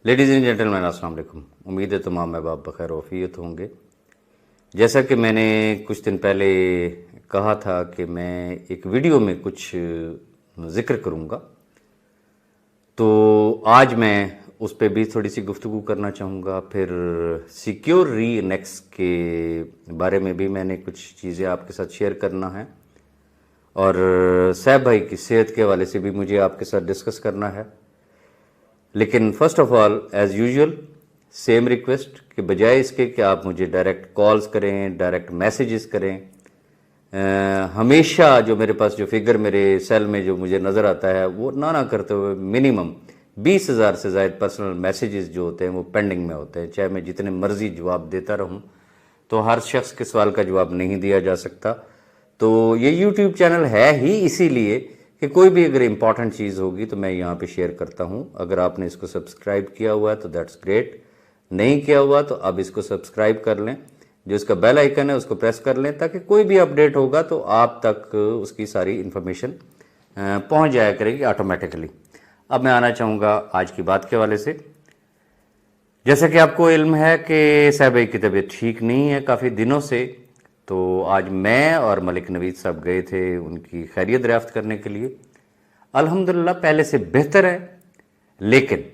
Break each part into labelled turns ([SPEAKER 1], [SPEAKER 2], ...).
[SPEAKER 1] Ladies and gentleman अस्सलाम वालेकुम। उम्मीद है तमाम अहबाब बखैर वफ़ीयत होंगे। जैसा कि मैंने कुछ दिन पहले कहा था कि मैं एक वीडियो में कुछ ज़िक्र करूँगा, तो आज मैं उस पे भी थोड़ी सी गुफ्तगू करना चाहूँगा। फिर सिक्योर री-एनेक्स के बारे में भी मैंने कुछ चीज़ें आपके साथ शेयर करना है, और सैफ भाई की सेहत के हवाले से भी मुझे आपके साथ डिस्कस करना है। लेकिन first of all as usual same request कि बजाय इसके कि आप मुझे डायरेक्ट कॉल्स करें, डायरेक्ट मैसेजेस करें, हमेशा जो मेरे पास जो फिगर मेरे सेल में जो मुझे नज़र आता है वो ना करते हुए मिनिमम 20,000 से ज़ायद पर्सनल मैसेजेस जो होते हैं वो पेंडिंग में होते हैं। चाहे मैं जितने मर्जी जवाब देता रहूं तो हर शख्स के सवाल का जवाब नहीं दिया जा सकता। तो ये यूट्यूब चैनल है ही इसीलिए कि कोई भी अगर इम्पॉर्टेंट चीज़ होगी तो मैं यहाँ पे शेयर करता हूँ। अगर आपने इसको सब्सक्राइब किया हुआ है तो दैट्स ग्रेट, नहीं किया हुआ तो अब इसको सब्सक्राइब कर लें, जो इसका बेल आइकन है उसको प्रेस कर लें, ताकि कोई भी अपडेट होगा तो आप तक उसकी सारी इन्फॉर्मेशन पहुँच जाया करेगी ऑटोमेटिकली। अब मैं आना चाहूँगा आज की बात के हवाले से। जैसा कि आपको इल्म है कि सैफ भाई की तबीयत ठीक नहीं है काफ़ी दिनों से, तो आज मैं और मलिक नवीद साहब गए थे उनकी खैरियत दरियाफ्त करने के लिए। अल्हम्दुलिल्लाह पहले से बेहतर है, लेकिन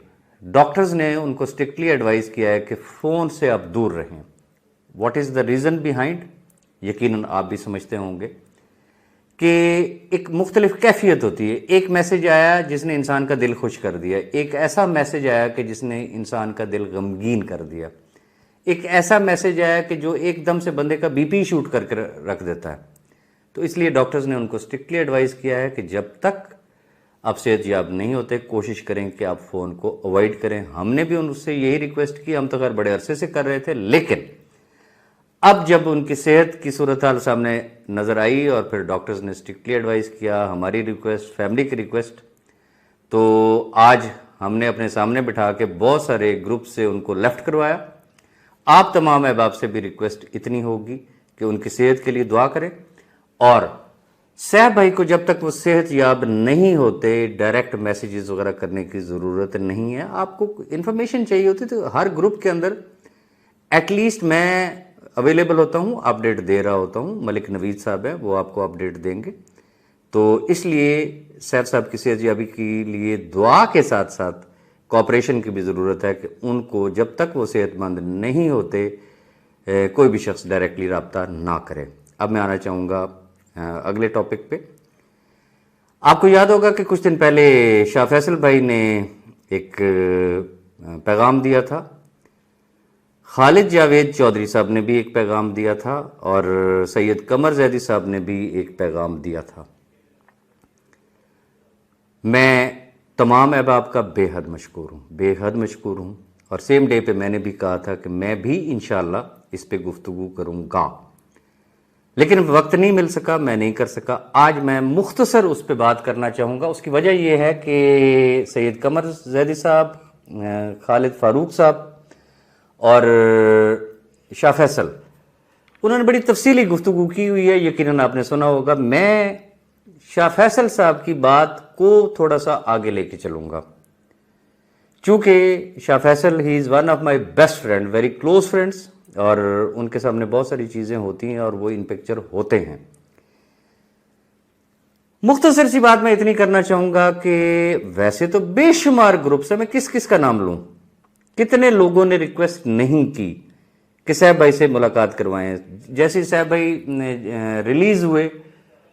[SPEAKER 1] डॉक्टर्स ने उनको स्ट्रिक्टली एडवाइस किया है कि फ़ोन से आप दूर रहें। What is the reason behind, यकीनन आप भी समझते होंगे कि एक मुख्तलिफ कैफियत होती है। एक मैसेज आया जिसने इंसान का दिल खुश कर दिया, एक ऐसा मैसेज आया कि जिसने इंसान का दिल गमगीन कर दिया, एक ऐसा मैसेज आया कि जो एकदम से बंदे का बीपी शूट करके रख देता है। तो इसलिए डॉक्टर्स ने उनको स्ट्रिक्टली एडवाइस किया है कि जब तक आप सेहतयाब नहीं होते कोशिश करें कि आप फ़ोन को अवॉइड करें। हमने भी उनसे यही रिक्वेस्ट की, हम तो खैर बड़े अरसे से कर रहे थे, लेकिन अब जब उनकी सेहत की सूरत हाल सामने नज़र आई और फिर डॉक्टर्स ने स्ट्रिक्टली एडवाइस किया, हमारी रिक्वेस्ट, फैमिली की रिक्वेस्ट, तो आज हमने अपने सामने बिठा के बहुत सारे ग्रुप से उनको लेफ्ट करवाया। आप तमाम अहबाब से भी रिक्वेस्ट इतनी होगी कि उनकी सेहत के लिए दुआ करें, और सैफ भाई को जब तक वो सेहत याब नहीं होते डायरेक्ट मैसेजेस वगैरह करने की ज़रूरत नहीं है। आपको इन्फॉर्मेशन चाहिए होती तो हर ग्रुप के अंदर एटलीस्ट मैं अवेलेबल होता हूँ, अपडेट दे रहा होता हूँ। मलिक नवीद साहब है, वो आपको अपडेट देंगे। तो इसलिए सैफ साहब की सेहत याबी के लिए दुआ के साथ साथ कॉपरेशन की भी ज़रूरत है कि उनको जब तक वो सेहतमंद नहीं होते कोई भी शख्स डायरेक्टली रब्ता ना करे। अब मैं आना चाहूँगा अगले टॉपिक पे। आपको याद होगा कि कुछ दिन पहले शाह फैसल भाई ने एक पैगाम दिया था, खालिद जावेद चौधरी साहब ने भी एक पैगाम दिया था, और सैयद कमर जैदी साहब ने भी एक पैगाम दिया था। मैं तमाम अहबाब का बेहद मशकूर हूँ, बेहद मशकूर हूँ। और सेम डे पे मैंने भी कहा था कि मैं भी इंशाअल्लाह इस पे गुफ्तगू करूँगा, लेकिन वक्त नहीं मिल सका, मैं नहीं कर सका। आज मैं मुख्तसर उस पर बात करना चाहूँगा। उसकी वजह यह है कि सैयद कमर जैदी साहब, खालिद फारूक साहब और शाह फैसल, उन्होंने बड़ी तफसीली गुफ्तगू की हुई है, यकीनन आपने सुना होगा। मैं शाह फैसल साहब की बात को थोड़ा सा आगे लेके चलूँगा, चूँकि Shah Faisal he is one of my best friend, very close friends, और उनके सामने बहुत सारी चीज़ें होती हैं और वो इन पिक्चर होते हैं। मुख्तसर सी बात मैं इतनी करना चाहूँगा कि वैसे तो बेशुमार ग्रुप से, मैं किस किस का नाम लूँ, कितने लोगों ने रिक्वेस्ट नहीं की कि सैफ भाई से मुलाकात करवाएं। जैसे सैफ भाई रिलीज़ हुए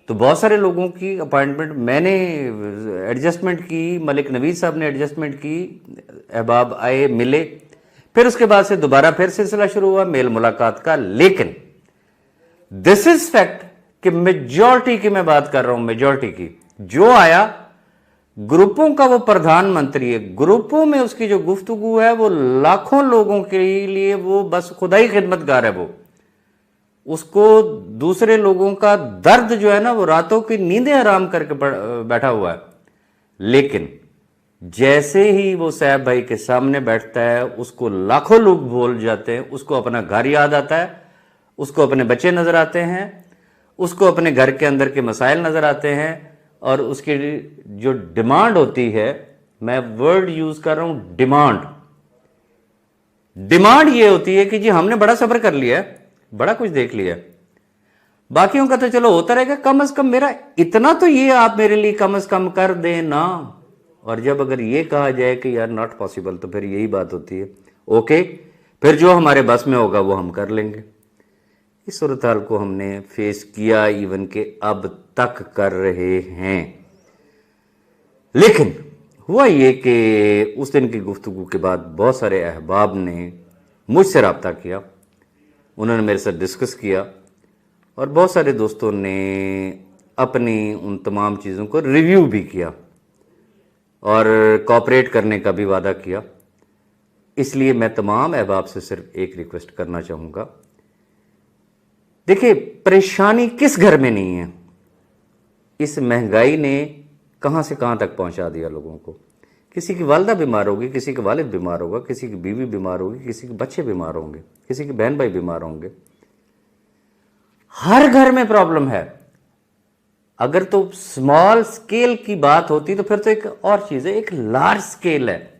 [SPEAKER 1] तो बहुत सारे लोगों की अपॉइंटमेंट मैंने एडजस्टमेंट की, मलिक नवीद साहब ने एडजस्टमेंट की, अहबाब आए, मिले, फिर उसके बाद से दोबारा फिर सिलसिला शुरू हुआ मेल मुलाकात का। लेकिन दिस इज फैक्ट कि मेजॉरिटी की मैं बात कर रहा हूं, मेजॉरिटी की, जो आया ग्रुपों का वो प्रधानमंत्री है, ग्रुपों में उसकी जो गुफ्तगू है वो लाखों लोगों के लिए वो बस खुदाई खिदमतगार है। वो उसको दूसरे लोगों का दर्द जो है ना, वो रातों की नींदें हराम करके बैठा हुआ है। लेकिन जैसे ही वो सैफ भाई के सामने बैठता है उसको लाखों लोग भूल जाते हैं, उसको अपना घर याद आता है, उसको अपने बच्चे नजर आते हैं, उसको अपने घर के अंदर के मसाइल नजर आते हैं, और उसकी जो डिमांड होती है, मैं वर्ड यूज कर रहा हूं डिमांड, डिमांड ये होती है कि जी हमने बड़ा सब्र कर लिया है, बड़ा कुछ देख लिया, बाकियों का तो चलो होता रहेगा, कम से कम मेरा इतना तो ये आप मेरे लिए कम से कम कर देना। और जब अगर ये कहा जाए कि यार नॉट पॉसिबल, तो फिर यही बात होती है, ओके फिर जो हमारे बस में होगा वो हम कर लेंगे। इस सूरत हाल को हमने फेस किया, इवन के अब तक कर रहे हैं। लेकिन हुआ ये कि उस दिन की गुफ्तगू के बाद बहुत सारे अहबाब ने मुझसे रब्ता किया, उन्होंने मेरे साथ डिस्कस किया, और बहुत सारे दोस्तों ने अपनी उन तमाम चीज़ों को रिव्यू भी किया और कोऑपरेट करने का भी वादा किया। इसलिए मैं तमाम अहबाब से सिर्फ एक रिक्वेस्ट करना चाहूँगा, देखिए परेशानी किस घर में नहीं है। इस महंगाई ने कहाँ से कहाँ तक पहुँचा दिया लोगों को। किसी की वालदा बीमार होगी, किसी का वालिद बीमार होगा, किसी की बीवी बीमार होगी, किसी के बच्चे बीमार होंगे, किसी के बहन भाई बीमार होंगे। हर घर में प्रॉब्लम है। अगर तो स्मॉल स्केल की बात होती तो फिर तो एक और चीज है, एक लार्ज स्केल है।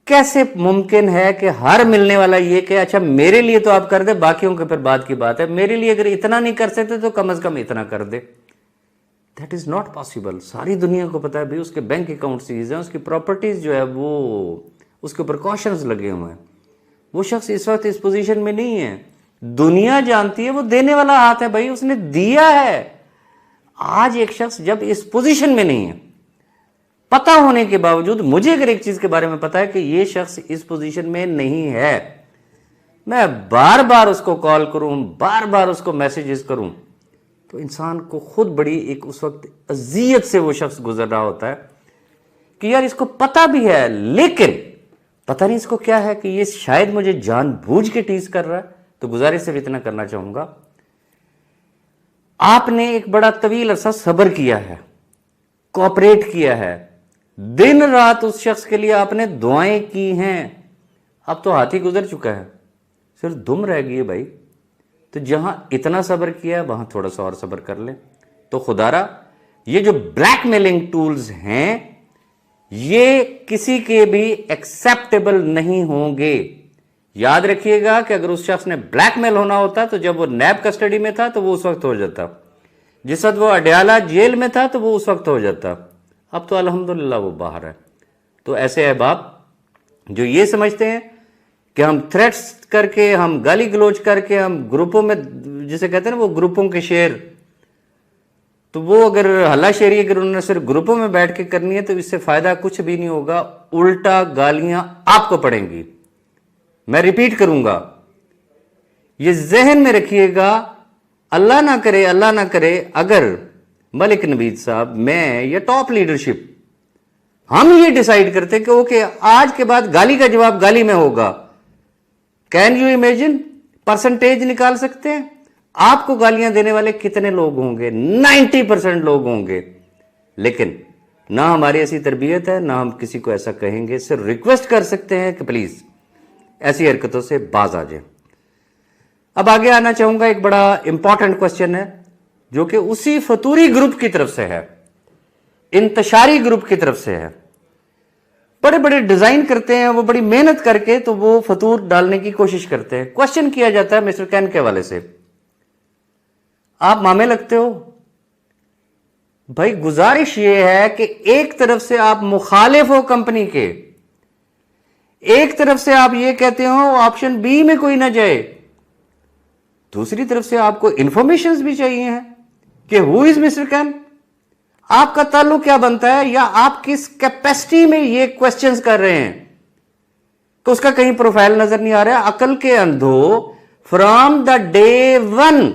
[SPEAKER 1] कैसे मुमकिन है कि हर मिलने वाला ये कि अच्छा मेरे लिए तो आप कर दे, बाकियों के फिर बात की बात है, मेरे लिए अगर इतना नहीं कर सकते तो कम से कम इतना कर दे। That is not possible. सारी दुनिया को पता है भाई उसके बैंक अकाउंट सीज हैं, उसकी प्रॉपर्टीज जो है वो उसके ऊपर कॉशंस लगे हुए हैं। वो शख्स इस वक्त इस पोजीशन में नहीं है। दुनिया जानती है वो देने वाला हाथ है भाई, उसने दिया है। आज एक शख्स जब इस पोजीशन में नहीं है, पता होने के बावजूद, मुझे अगर एक चीज के बारे में पता है कि ये शख्स इस पोजीशन में नहीं है, मैं बार बार उसको कॉल करूं, बार बार उसको मैसेजेस करूं, तो इंसान को खुद बड़ी एक उस वक्त अजियत से वो शख्स गुजर रहा होता है कि यार इसको पता भी है, लेकिन पता नहीं इसको क्या है कि ये शायद मुझे जानबूझ के टीज कर रहा है। तो गुजारिश सिर्फ इतना करना चाहूंगा, आपने एक बड़ा तवील अरसा सब्र किया है, कोऑपरेट किया है, दिन रात उस शख्स के लिए आपने दुआएं की हैं। अब तो हाथी गुजर चुका है, सिर्फ दुम रह गई है भाई। तो जहां इतना सब्र किया है वहां थोड़ा सा और सब्र कर ले। तो खुदारा ये जो ब्लैकमेलिंग टूल्स हैं ये किसी के भी एक्सेप्टेबल नहीं होंगे। याद रखिएगा कि अगर उस शख्स ने ब्लैकमेल होना होता तो जब वो नैब कस्टडी में था तो वो उस वक्त हो जाता, जिस वक्त वो अडयाला जेल में था तो वो उस वक्त हो जाता। अब तो अल्हम्दुलिल्लाह वो बाहर है। तो ऐसे अहबाब जो ये समझते हैं कि हम थ्रेट्स करके, हम गाली गलोच करके, हम ग्रुपों में, जिसे कहते हैं ना वो ग्रुपों के शेर, तो वो अगर हल्ला शेरी अगर उन्होंने सिर्फ ग्रुपों में बैठ के करनी है तो इससे फायदा कुछ भी नहीं होगा, उल्टा गालियां आपको पड़ेंगी। मैं रिपीट करूंगा, ये जहन में रखिएगा। अल्लाह ना करे, अल्लाह ना करे, अगर मलिक नवीद साहब, मैं या टॉप लीडरशिप हम ये डिसाइड करते कि ओके आज के बाद गाली का जवाब गाली में होगा, कैन यू इमेजिन परसेंटेज निकाल सकते हैं आपको गालियां देने वाले कितने लोग होंगे? 90% लोग होंगे। लेकिन ना हमारी ऐसी तरबियत है, ना हम किसी को ऐसा कहेंगे। सिर्फ रिक्वेस्ट कर सकते हैं कि प्लीज ऐसी हरकतों से बाज आ जाए। अब आगे आना चाहूंगा, एक बड़ा इंपॉर्टेंट क्वेश्चन है जो कि उसी फतूरी ग्रुप की तरफ से है, इंतशारी ग्रुप की तरफ से है। बड़े बड़े डिजाइन करते हैं वो, बड़ी मेहनत करके तो वो फतूर डालने की कोशिश करते हैं। क्वेश्चन किया जाता है मिस्टर कैन के हवाले से, आप मामे लगते हो भाई। गुजारिश ये है कि एक तरफ से आप मुखालिफ हो कंपनी के, एक तरफ से आप ये कहते हो ऑप्शन बी में कोई ना जाए, दूसरी तरफ से आपको इंफॉर्मेशंस भी चाहिए हैं कि हु इज मिस्टर कैन, आपका ताल्लुक क्या बनता है, या आप किस कैपेसिटी में ये क्वेश्चंस कर रहे हैं। तो उसका कहीं प्रोफाइल नजर नहीं आ रहा है। अकल के अंधो, from the day one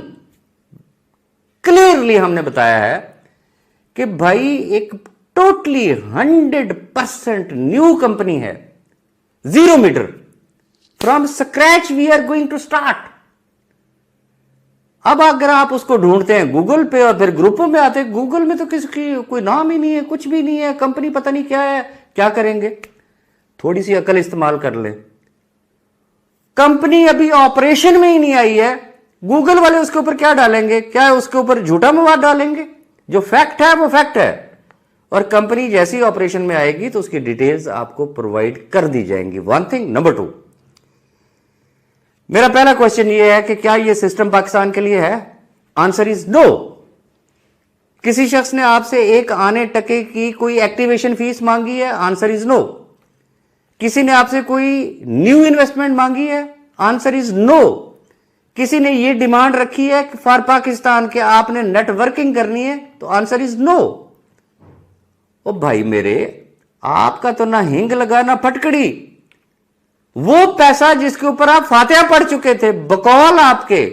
[SPEAKER 1] clearly हमने बताया है कि भाई एक टोटली 100% न्यू कंपनी है, 0 metre, from scratch we are going to start. अब अगर आप उसको ढूंढते हैं गूगल पे और फिर ग्रुपों में आते हैं, गूगल में तो किसकी कोई नाम ही नहीं है, कुछ भी नहीं है, कंपनी पता नहीं क्या है, क्या करेंगे। थोड़ी सी अकल इस्तेमाल कर ले। कंपनी अभी ऑपरेशन में ही नहीं आई है, गूगल वाले उसके ऊपर क्या डालेंगे? क्या उसके ऊपर झूठा मवाद डालेंगे? जो फैक्ट है वो फैक्ट है, और कंपनी जैसी ऑपरेशन में आएगी तो उसकी डिटेल्स आपको प्रोवाइड कर दी जाएंगी। One thing. नंबर 2, मेरा पहला क्वेश्चन ये है कि क्या ये सिस्टम पाकिस्तान के लिए है? Answer is no. किसी शख्स ने आपसे 1 आने टके की कोई एक्टिवेशन फीस मांगी है? Answer is no. किसी ने आपसे कोई न्यू इन्वेस्टमेंट मांगी है? Answer is no. किसी ने ये डिमांड रखी है फॉर पाकिस्तान के आपने नेटवर्किंग करनी है? तो आंसर इज नो। ओ भाई मेरे, आपका तो ना हिंग लगा ना फटकड़ी। वो पैसा जिसके ऊपर आप फातिहा पढ़ चुके थे, बकौल आपके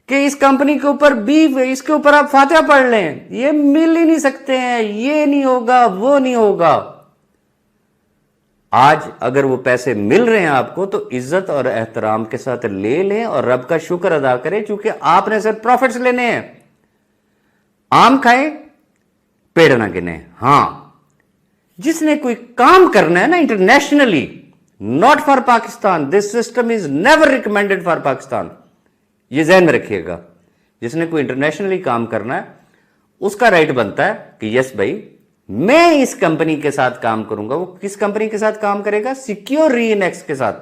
[SPEAKER 1] कि इस कंपनी के ऊपर बीफ है, इसके ऊपर आप फातिहा पढ़ लें, ये मिल ही नहीं सकते हैं, ये नहीं होगा, वो नहीं होगा। आज अगर वो पैसे मिल रहे हैं आपको तो इज्जत और एहतराम के साथ ले लें और रब का शुक्र अदा करें, क्योंकि आपने सिर्फ प्रॉफिट्स लेने हैं। आम खाए पेड़ ना गिने। हां, जिसने कोई काम करना है ना internationally, not for Pakistan, this system is never recommended for Pakistan, ये ध्यान में रखिएगा। जिसने कोई इंटरनेशनली काम करना है उसका राइट बनता है कि यस भाई मैं इस कंपनी के साथ काम करूंगा। वो किस कंपनी के साथ काम करेगा? सिक्योर रीइनेक्स के साथ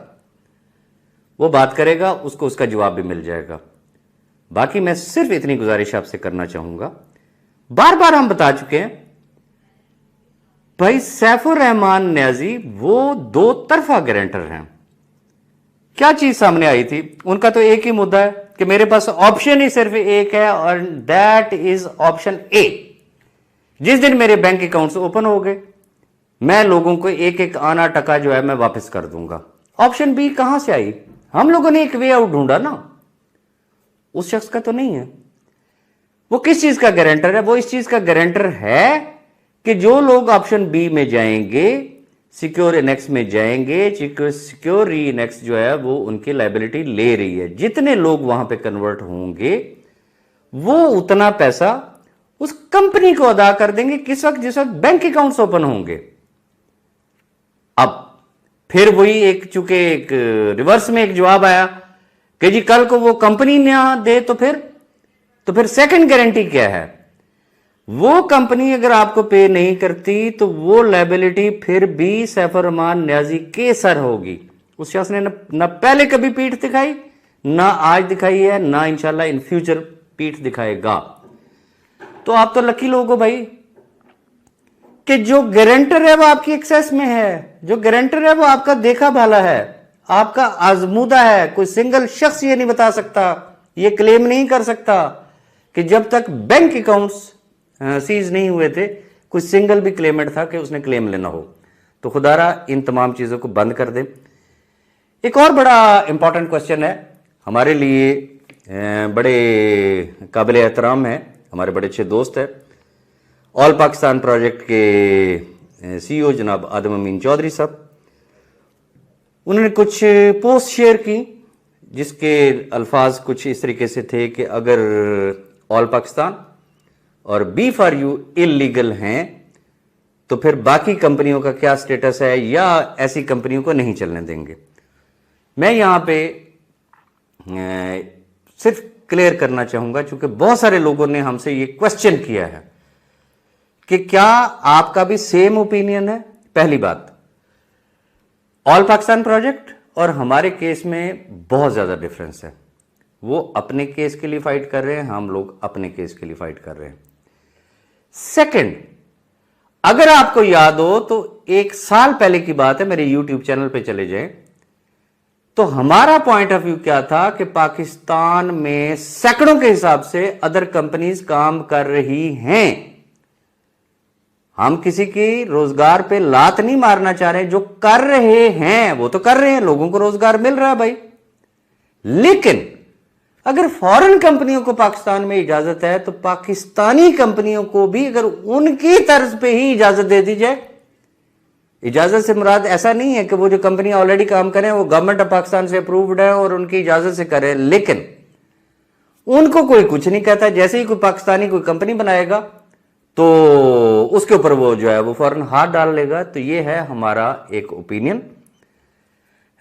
[SPEAKER 1] वो बात करेगा, उसको उसका जवाब भी मिल जाएगा। बाकी मैं सिर्फ इतनी गुजारिश आपसे करना चाहूंगा, बार बार हम बता चुके हैं भाई सैफुर रहमान न्याजी वो 2 तरफा गारंटर हैं। क्या चीज सामने आई थी? उनका तो एक ही मुद्दा है कि मेरे पास ऑप्शन ही सिर्फ एक है और दैट इज ऑप्शन ए। जिस दिन मेरे बैंक अकाउंट्स ओपन हो गए मैं लोगों को 1-1 आना टका जो है मैं वापस कर दूंगा। ऑप्शन बी कहां से आई? हम लोगों ने एक वे आउट ढूंढा ना, उस शख्स का तो नहीं है। वो किस चीज का गारंटर है? वो इस चीज का गारंटर है कि जो लोग ऑप्शन बी में जाएंगे, सिक्योर इनेक्स में जाएंगे, सिक्योर री इनेक्स जो है वो उनकी लायबिलिटी ले रही है। जितने लोग वहां पे कन्वर्ट होंगे वो उतना पैसा उस कंपनी को अदा कर देंगे। किस वक्त? जिस वक्त बैंक अकाउंट्स ओपन होंगे। अब फिर वही एक चूंकि एक रिवर्स में एक जवाब आया कि जी कल को वो कंपनी ना दे तो फिर सेकंड गारंटी क्या है? वो कंपनी अगर आपको पे नहीं करती तो वो लायबिलिटी फिर भी सैफुर रहमान न्याजी के सर होगी। उस शख्स ने ना पहले कभी पीठ दिखाई, ना आज दिखाई है, ना इंशाल्लाह इन फ्यूचर पीठ दिखाएगा। तो आप तो लकी लोग हो भाई कि जो गारंटर है वो आपकी एक्सेस में है, जो गारंटर है वो आपका देखा भाला है, आपका आजमूदा है। कोई सिंगल शख्स ये नहीं बता सकता, ये क्लेम नहीं कर सकता कि जब तक बैंक अकाउंट्स सीज नहीं हुए थे कोई सिंगल भी क्लेमेंट था कि उसने क्लेम लेना हो। तो खुदारा इन तमाम चीजों को बंद कर दें। एक और बड़ा इंपॉर्टेंट क्वेश्चन है हमारे लिए, बड़े काबिल एहतराम है, हमारे बड़े अच्छे दोस्त है, ऑल पाकिस्तान प्रोजेक्ट के सीईओ जनाब आदम अमीन चौधरी साहब। उन्होंने कुछ पोस्ट शेयर की जिसके अल्फाज कुछ इस तरीके से थे कि अगर ऑल पाकिस्तान और बी फॉर यू इलीगल हैं तो फिर बाकी कंपनियों का क्या स्टेटस है, या ऐसी कंपनियों को नहीं चलने देंगे। मैं यहां पे सिर्फ क्लियर करना चाहूंगा, क्योंकि बहुत सारे लोगों ने हमसे ये क्वेश्चन किया है कि क्या आपका भी सेम ओपिनियन है। पहली बात, ऑल पाकिस्तान प्रोजेक्ट और हमारे केस में बहुत ज्यादा डिफरेंस है। वो अपने केस के लिए फाइट कर रहे हैं, हम लोग अपने केस के लिए फाइट कर रहे हैं। सेकंड, अगर आपको याद हो तो 1 साल पहले की बात है, मेरे यूट्यूब चैनल पे चले जाएं, तो हमारा पॉइंट ऑफ व्यू क्या था कि पाकिस्तान में सैकड़ों के हिसाब से अदर कंपनीज काम कर रही हैं। हम किसी की रोजगार पे लात नहीं मारना चाह रहे, जो कर रहे हैं वो तो कर रहे हैं, लोगों को रोजगार मिल रहा है भाई। लेकिन अगर फॉरेन कंपनियों को पाकिस्तान में इजाजत है तो पाकिस्तानी कंपनियों को भी अगर उनकी तर्ज पे ही इजाजत दे दी जाए। इजाजत से मुराद ऐसा नहीं है कि वो जो कंपनी ऑलरेडी काम करें वो गवर्नमेंट ऑफ पाकिस्तान से अप्रूव्ड है और उनकी इजाजत से करें, लेकिन उनको कोई कुछ नहीं कहता। जैसे ही कोई पाकिस्तानी कोई कंपनी बनाएगा तो उसके ऊपर वो जो है वो फौरन हाथ डाल लेगा। तो ये है हमारा एक ओपिनियन।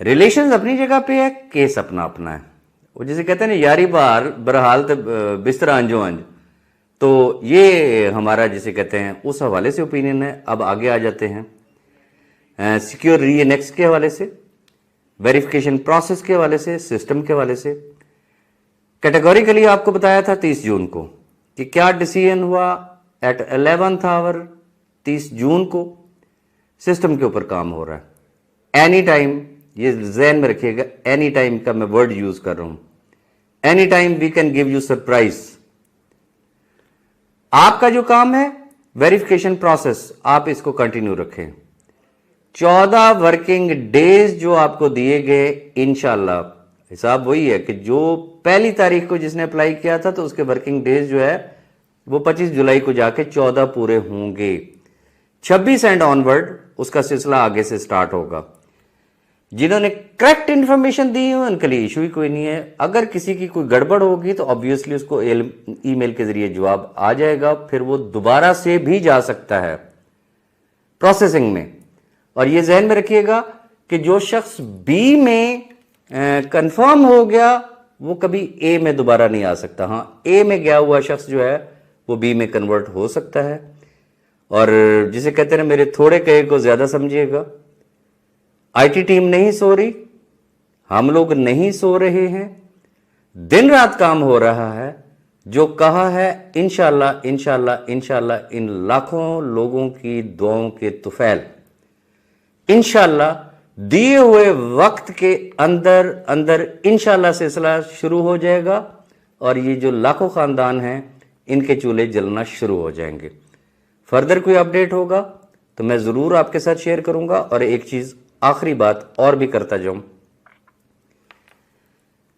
[SPEAKER 1] रिलेशंस अपनी जगह पे है, केस अपना अपना है। वो जैसे कहते हैं ना, यारी बार बरहाल तो बिस्तरा अंजो अंज। तो ये हमारा जिसे कहते हैं उस हवाले से ओपिनियन है। अब आगे आ जाते हैं सिक्योर रीएनेक्स के हवाले से, वेरिफिकेशन प्रोसेस के हवाले से, सिस्टम के हवाले से। कैटेगोरिकली आपको बताया था 30 जून को कि क्या डिसीजन हुआ एट 11th आवर 30 जून को सिस्टम के ऊपर काम हो रहा है। एनी टाइम, ये ज़हन में रखिएगा, एनी टाइम का मैं वर्ड यूज कर रहा हूं। Any time we can give you surprise. आपका जो काम है वेरिफिकेशन प्रोसेस, आप इसको कंटिन्यू रखें। 14 वर्किंग डेज जो आपको दिए गए, इंशाल्लाह हिसाब वही है कि जो पहली तारीख को जिसने अप्लाई किया था तो उसके वर्किंग डेज जो है वो 25 जुलाई को जाके 14 पूरे होंगे। 26 एंड ऑनवर्ड उसका सिलसिला आगे से स्टार्ट होगा। जिन्होंने करेक्ट इंफॉर्मेशन दी है उनके लिए इशू ही कोई नहीं है। अगर किसी की कोई गड़बड़ होगी तो ऑब्वियसली उसको ईमेल के जरिए जवाब आ जाएगा, फिर वो दोबारा से भी जा सकता है प्रोसेसिंग में। और ये जहन में रखिएगा कि जो शख्स बी में कंफर्म हो गया वो कभी ए में दोबारा नहीं आ सकता। हाँ, ए में गया हुआ शख्स जो है वो बी में कन्वर्ट हो सकता है। और जिसे कहते हैं मेरे थोड़े कहे को ज्यादा समझिएगा, आईटी टीम नहीं सो रही, हम लोग नहीं सो रहे हैं, दिन रात काम हो रहा है। जो कहा है इंशाल्लाह इंशाल्लाह इंशाल्लाह इन लाखों लोगों की दुआओं के तुफैल इंशाल्लाह दिए हुए वक्त के अंदर अंदर इंशाल्लाह सिलसिला शुरू हो जाएगा और ये जो लाखों खानदान हैं इनके चूल्हे जलना शुरू हो जाएंगे। फर्दर कोई अपडेट होगा तो मैं जरूर आपके साथ शेयर करूंगा। और एक चीज आखिरी बात और भी करता जाऊं,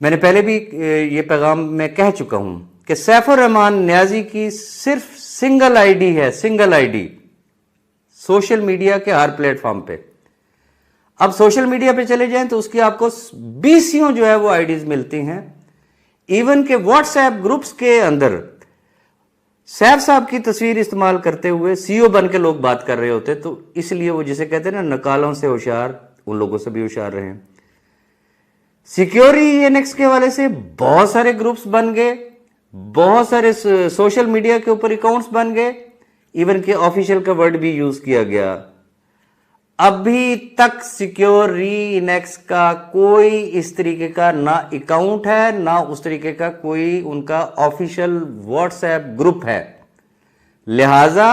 [SPEAKER 1] मैंने पहले भी ये पैगाम मैं कह चुका हूं कि सैफुर रहमान न्याजी की सिर्फ सिंगल आईडी है, सिंगल आईडी सोशल मीडिया के हर प्लेटफॉर्म पे। अब सोशल मीडिया पे चले जाएं तो उसकी आपको 20 जो है वो आईडीज मिलती हैं। इवन के व्हाट्सएप ग्रुप्स के अंदर सैफ साहब की तस्वीर इस्तेमाल करते हुए सीईओ बन के लोग बात कर रहे होते, तो इसलिए वो जिसे कहते हैं ना नकालों से होशियार, उन लोगों से भी होशियार रहे। सिक्योर ईएनएक्स के हवाले से बहुत सारे ग्रुप्स बन गए, बहुत सारे सोशल मीडिया के ऊपर अकाउंट्स बन गए, इवन के ऑफिशियल का वर्ड भी यूज किया गया। अभी तक सिक्योर रीइनेक्स का कोई इस तरीके का ना अकाउंट है, ना उस तरीके का कोई उनका ऑफिशियल व्हाट्सएप ग्रुप है। लिहाजा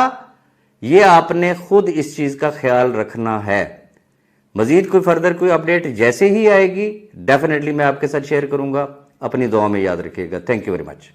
[SPEAKER 1] ये आपने खुद इस चीज का ख्याल रखना है। मजीद कोई फर्दर कोई अपडेट जैसे ही आएगी डेफिनेटली मैं आपके साथ शेयर करूंगा। अपनी दुआ में याद रखिएगा। Thank you very much.